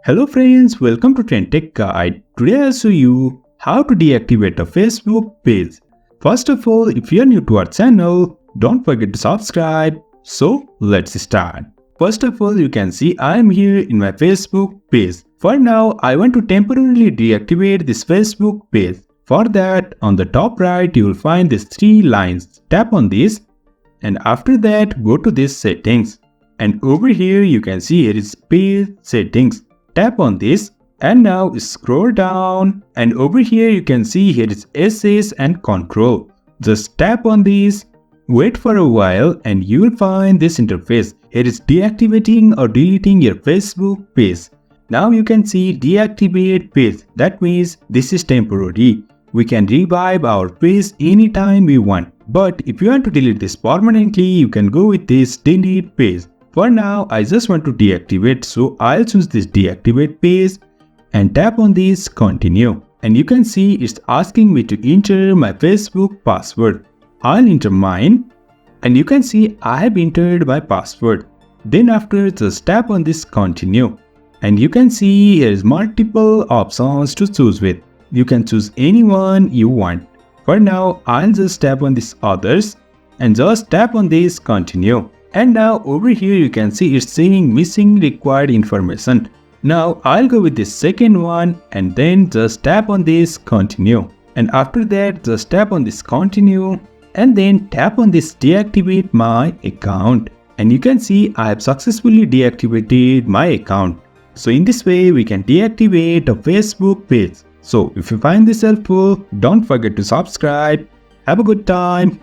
Hello friends, welcome to TrendTechGuide. Today I'll show you how to deactivate a Facebook page. First of all, if you are new to our channel, don't forget to subscribe. So let's start. First of all, you can see I am here in my Facebook page. For now, I want to temporarily deactivate this Facebook page. For that, on the top right, you will find these three lines. Tap on this and after that, go to this settings. And over here, you can see here is page settings. Tap on this and now scroll down and over here you can see here is SS and control. Just tap on this, wait for a while and you will find this interface. Here is deactivating or deleting your Facebook page. Now you can see deactivate page. That means this is temporary. We can revive our page anytime we want. But if you want to delete this permanently, you can go with this delete page. For now, I just want to deactivate, so I'll choose this deactivate page and tap on this continue. And you can see it's asking me to enter my Facebook password. I'll enter mine and you can see I have entered my password. Then after, just tap on this continue. And you can see here is multiple options to choose with. You can choose any one you want. For now, I'll just tap on this others and just tap on this continue. And now over here you can see it's saying missing required information. Now I'll go with the second one and then just tap on this continue. And after that just tap on this continue and then tap on this deactivate my account. And you can see I have successfully deactivated my account. So in this way we can deactivate a Facebook page. So if you find this helpful, don't forget to subscribe. Have a good time.